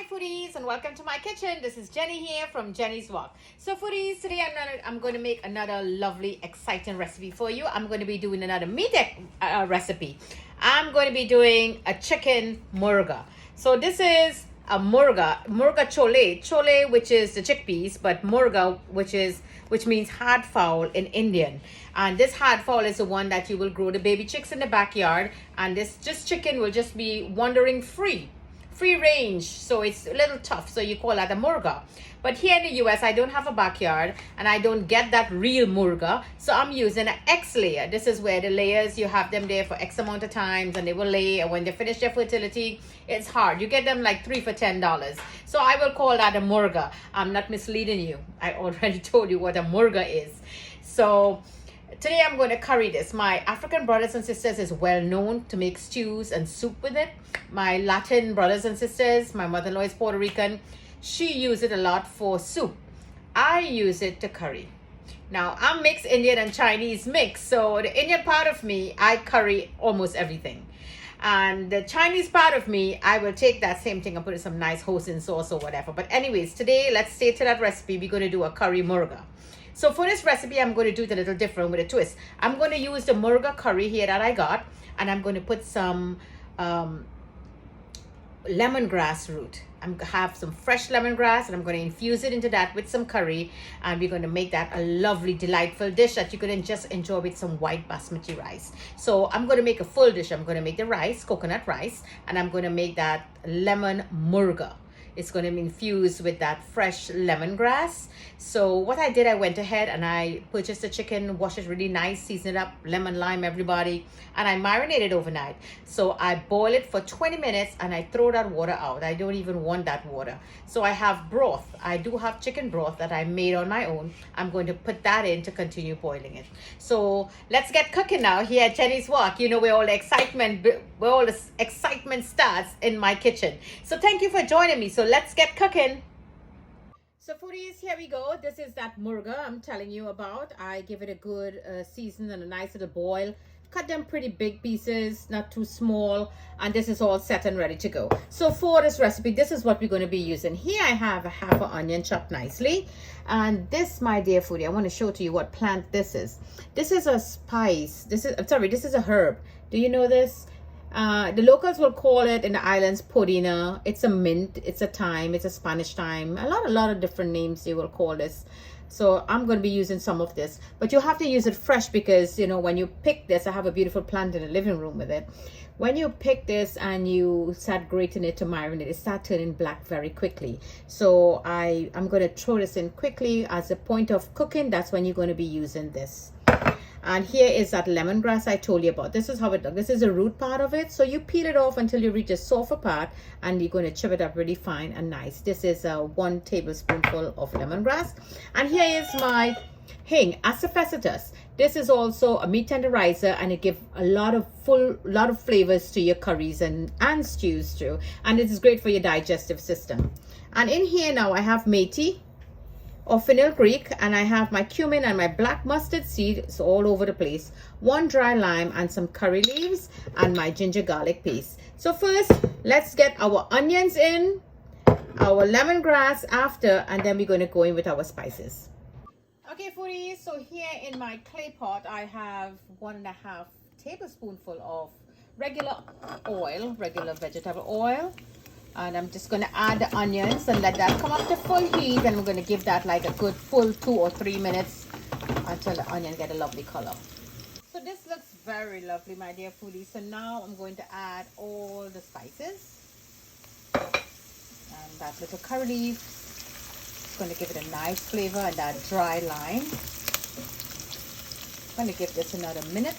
Hi foodies and welcome to my kitchen. This is Jenny here from Jenny's Walk. So foodies, today I'm going to make another lovely exciting recipe for you. I'm going to be doing another meat recipe. I'm going to be doing a chicken murga. So this is a murga chole, which is the chickpeas, but murga, which means hard fowl in Indian. And this hard fowl is the one that you will grow the baby chicks in the backyard, and this chicken will just be wandering free range, so it's a little tough, so you call that a murga. But here in the US I don't have a backyard and I don't get that real murga, so I'm using an X layer. This is where the layers, you have them there for X amount of times and they will lay, and when they finish their fertility, it's hard. You get them like 3 for $10. So I will call that a murga. I'm not misleading you. I already told you what a murga is. So today I'm going to curry this. My African brothers and sisters is well known to make stews and soup with it. My Latin brothers and sisters, my mother-in-law is Puerto Rican, she uses it a lot for soup. I use it to curry. Now I'm mixed Indian and Chinese mix, so the Indian part of me, I curry almost everything. And the Chinese part of me, I will take that same thing and put in some nice hoisin sauce or whatever. But anyways, today let's stay to that recipe. We're going to do a curry murga. So for this recipe, I'm going to do it a little different with a twist. I'm going to use the murga curry here that I got, and I'm going to put some lemongrass root. I'm going to have some fresh lemongrass, and I'm going to infuse it into that with some curry, and we're going to make that a lovely, delightful dish that you can just enjoy with some white basmati rice. So I'm going to make a full dish. I'm going to make the rice, coconut rice, and I'm going to make that lemon murga. It's going to be infused with that fresh lemongrass. So what I did, I went ahead and I purchased the chicken, washed it really nice, seasoned it up, lemon, lime, everybody, and I marinated overnight. So I boil it for 20 minutes and I throw that water out. I don't even want that water. So I have broth. I do have chicken broth that I made on my own. I'm going to put that in to continue boiling it. So let's get cooking now here at Jenny's Walk. You know where all the excitement starts in my kitchen. So thank you for joining me. So let's get cooking. So foodies, here we go. This is that murga I'm telling you about. I give it a good season and a nice little boil. Cut them pretty big pieces, not too small, and this is all set and ready to go. So for this recipe, this is what we're going to be using. Here I have a half an onion chopped nicely, and this, my dear foodie, I want to show to you what plant this is. This is a spice. This is a herb. Do you know this? The locals will call it in the islands podina. It's a mint, it's a thyme, it's a Spanish thyme. A lot of different names they will call this. So I'm going to be using some of this, but you have to use it fresh because, you know, when you pick this, I have a beautiful plant in the living room with it. When you pick this and you start grating it to marinate, it starts turning black very quickly. So I'm going to throw this in quickly as a point of cooking. That's when you're going to be using this. And here is that lemongrass I told you about. This is how it looks. This is the root part of it. So you peel it off until you reach a softer part, and you're going to chop it up really fine and nice. This is 1 tablespoonful of lemongrass. And here is my hing, asafoetida. This is also a meat tenderizer, and it gives a lot of flavors to your curries and stews too. And it is great for your digestive system. And in here now I have methi or fenugreek, and I have my cumin and my black mustard seed. It's all over the place. 1 dry lime and some curry leaves and my ginger garlic paste. So first, let's get our onions in, our lemongrass after, and then we're going to go in with our spices. Okay foodies, so here in my clay pot I have 1.5 tablespoonful of regular vegetable oil. And I'm just going to add the onions and let that come up to full heat, and I'm going to give that like a good full 2 or 3 minutes until the onion get a lovely color. So this looks very lovely, my dear foodies. So now I'm going to add all the spices and that little curry leaf. It's going to give it a nice flavor, and that dry lime. I'm going to give this another minute.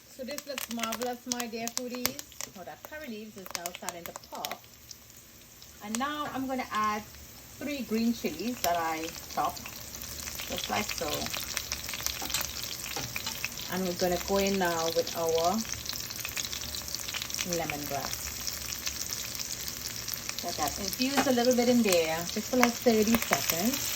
So this looks marvelous, my dear foodies. Oh, that curry leaves is now starting to pop. And now I'm going to add 3 green chilies that I chopped, just like so. And we're going to go in now with our lemongrass. Let that infuse a little bit in there, just for like 30 seconds.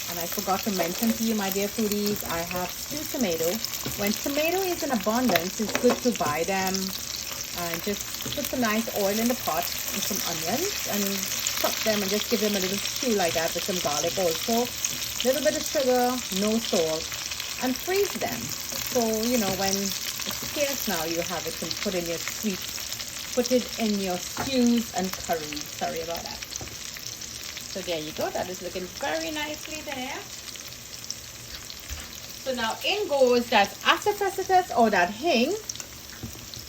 And I forgot to mention to you, my dear foodies, I have stewed tomato. When tomato is in abundance, it's good to buy them and just Put some nice oil in the pot and some onions and chop them and just give them a little stew like that with some garlic also. Little bit of sugar, no salt, and freeze them. So, you know, when it's scarce now, you have it and put in your put it in your stews and curries. Sorry about that. So there you go. That is looking very nicely there. So now in goes that asafoetida or that hing.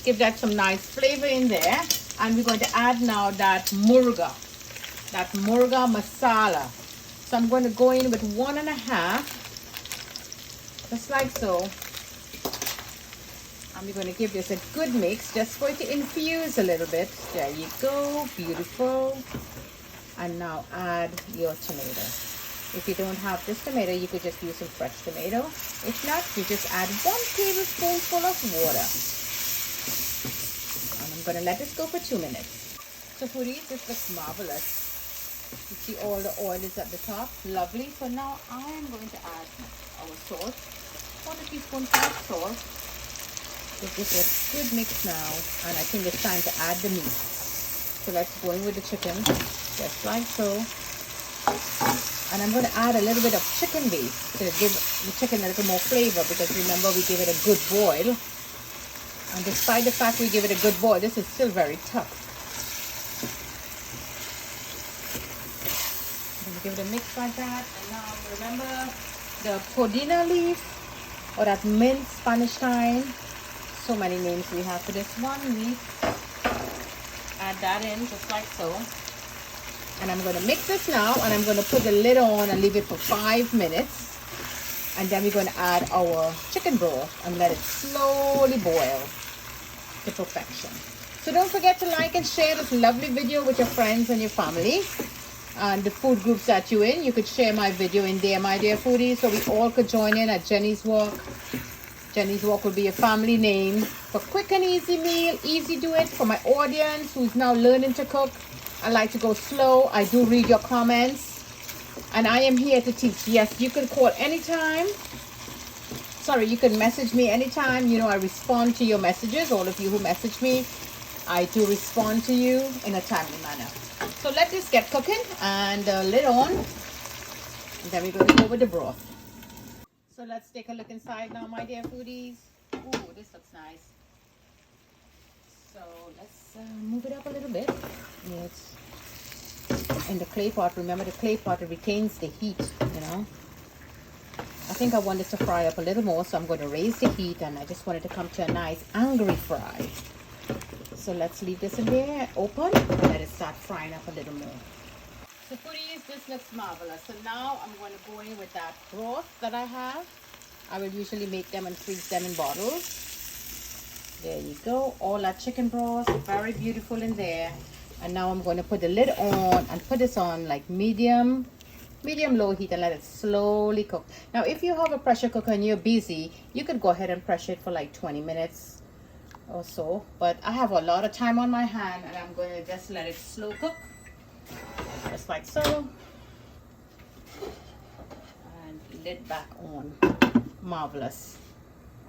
Give that some nice flavor in there. And we're going to add now that Murga Massala. So I'm going to go in with 1.5, just like so. And we're going to give this a good mix just for it to infuse a little bit. There you go, beautiful. And now add your tomato. If you don't have this tomato, you could just use some fresh tomato. If not, you just add 1 tablespoonful of water. And I'm going to let this go for 2 minutes. So foodies, this looks marvelous. You see all the oil is at the top. Lovely. So now I am going to add our salt. 1 teaspoon of salt. Give this a good mix now. And I think it's time to add the meat. So let's go in with the chicken. Just like so. And I'm going to add a little bit of chicken base to give the chicken a little more flavor, because remember we give it a good boil. And despite the fact we give it a good boil, this is still very tough. I'm going to give it a mix like that. And now remember the podina leaf or that mint Spanish thyme. So many names we have for this one. We add that in just like so. And I'm going to mix this now, and I'm going to put the lid on and leave it for 5 minutes. And then we're going to add our chicken broth and let it slowly boil to perfection. So don't forget to like and share this lovely video with your friends and your family. And the food groups that you're in, you could share my video in there, my dear foodies, so we all could join in at Jenny's Walk. Jenny's Walk will be a family name for quick and easy meal. Easy do it for my audience who's now learning to cook. I like to go slow. I do read your comments. And I am here to teach. Yes, you can call anytime. Sorry, you can message me anytime. You know, I respond to your messages. All of you who message me, I do respond to you in a timely manner. So let this get cooking and lid on. And then we're going to go with the broth. So let's take a look inside now, my dear foodies. Ooh, this looks nice. So let's move it up a little bit. It's in the clay pot. Remember, the clay pot, it retains the heat, you know. I think I want this to fry up a little more, so I'm going to raise the heat, and I just want it to come to a nice angry fry. So let's leave this in there open and let it start frying up a little more. So foodies, this looks marvelous. So now I'm going to go in with that broth that I have. I will usually make them and freeze them in bottles. There you go. All that chicken broth, very beautiful in there. And now I'm going to put the lid on and put this on like medium low heat and let it slowly cook. Now, if you have a pressure cooker and you're busy, you could go ahead and pressure it for like 20 minutes or so. But I have a lot of time on my hand, and I'm going to just let it slow cook. Just like so. And lid back on. Marvelous.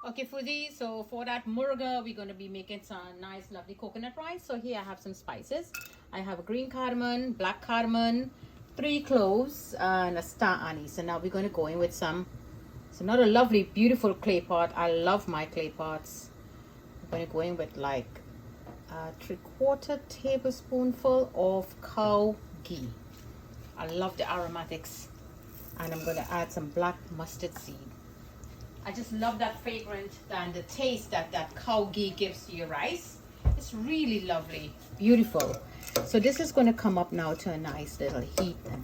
Okay, foodies, so for that murga, we're going to be making some nice, lovely coconut rice. So here I have some spices. I have a green cardamom, black cardamom, 3 cloves, and a star anise. So now we're going to go in with some. It's another lovely, beautiful clay pot. I love my clay pots. I'm going to go in with like a 3/4 tablespoonful of cow ghee. I love the aromatics. And I'm going to add some black mustard seed. I just love that fragrance and the taste that that cow ghee gives to your rice. It's really lovely, beautiful. So this is going to come up now to a nice little heat, and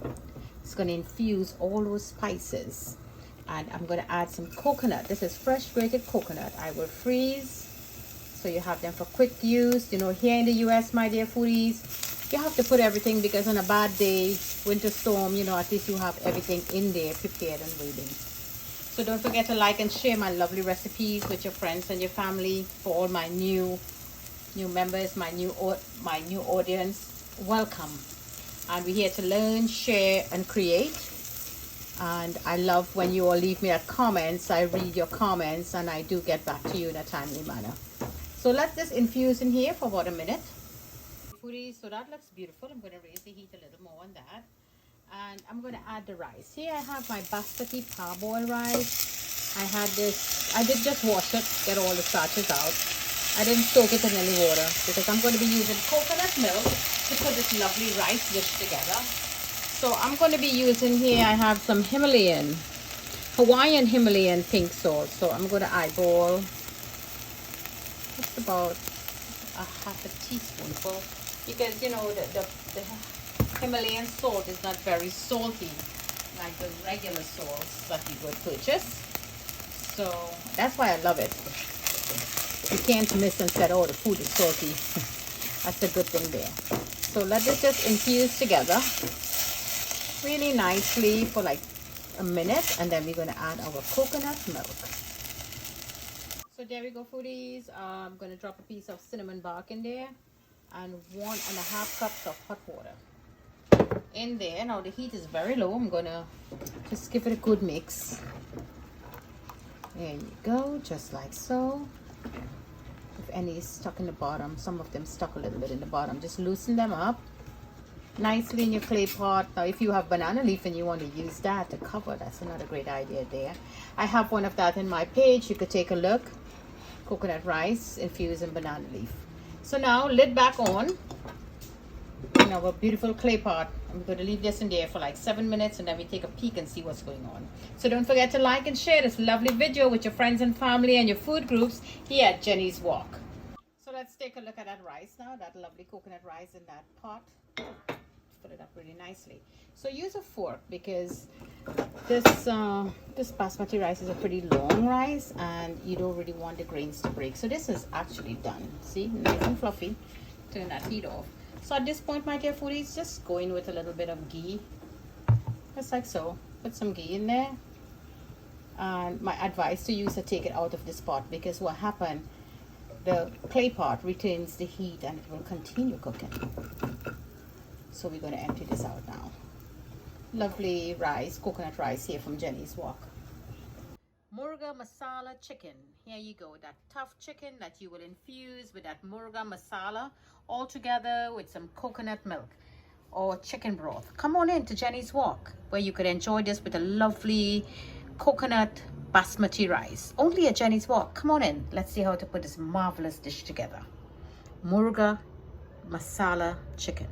it's going to infuse all those spices. And I'm going to add some coconut. This is fresh grated coconut. I will freeze so you have them for quick use. You know, here in the US, my dear foodies, you have to put everything, because on a bad day, winter storm, you know, at least you have everything in there prepared and waiting. So don't forget to like and share my lovely recipes with your friends and your family. For all my new members, my new audience, welcome. And we're here to learn, share, and create. And I love when you all leave me comments. I read your comments, and I do get back to you in a timely manner. So let this infuse in here for about a minute. Foodies, so that looks beautiful. I'm going to raise the heat a little more on that. And I'm going to add the rice. Here I have my basmati parboiled rice. I did just wash it, get all the starches out. I didn't soak it in any water because I'm going to be using coconut milk to put this lovely rice dish together. So I'm going to be using here, I have some Hawaiian Himalayan pink salt. So I'm going to eyeball just about a half a teaspoonful, because you know the Himalayan salt is not very salty like the regular salts that you would purchase. So that's why I love it. You can't miss and say, oh, the food is salty. That's a good thing there. So let this just infuse together really nicely for like a minute, and then we're going to add our coconut milk. So there we go, foodies. I'm going to drop a piece of cinnamon bark in there and 1.5 cups of hot water in there. Now the heat is very low. I'm going to just give it a good mix. There you go, just like so. If any is stuck in the bottom, some of them stuck a little bit in the bottom, just loosen them up nicely in your clay pot. Now if you have banana leaf and you want to use that to cover, that's another great idea there. I have one of that in my page. You could take a look. Coconut rice infused in banana leaf. So now lid back on in our beautiful clay pot. I'm going to leave this in there for like 7 minutes, and then we take a peek and see what's going on. So don't forget to like and share this lovely video with your friends and family and your food groups here at Jenny's Walk. So let's take a look at that rice now, that lovely coconut rice in that pot. Put it up really nicely. So use a fork, because this basmati rice is a pretty long rice and you don't really want the grains to break. So this is actually done. See, nice and fluffy. Turn that heat off. So at this point, my dear foodies, just go in with a little bit of ghee, just like so. Put some ghee in there, and my advice to you is to take it out of this pot, because what happened, the clay pot retains the heat and it will continue cooking. So we're going to empty this out now. Lovely rice, coconut rice here from Jenny's Walk. Murga Massala chicken. Here you go, that tough chicken that you will infuse with that Murga Massala, all together with some coconut milk or chicken broth. Come on in to Jenny's Walk, where you could enjoy this with a lovely coconut basmati rice. Only at Jenny's Walk. Come on in. Let's see how to put this marvelous dish together. Murga Massala chicken.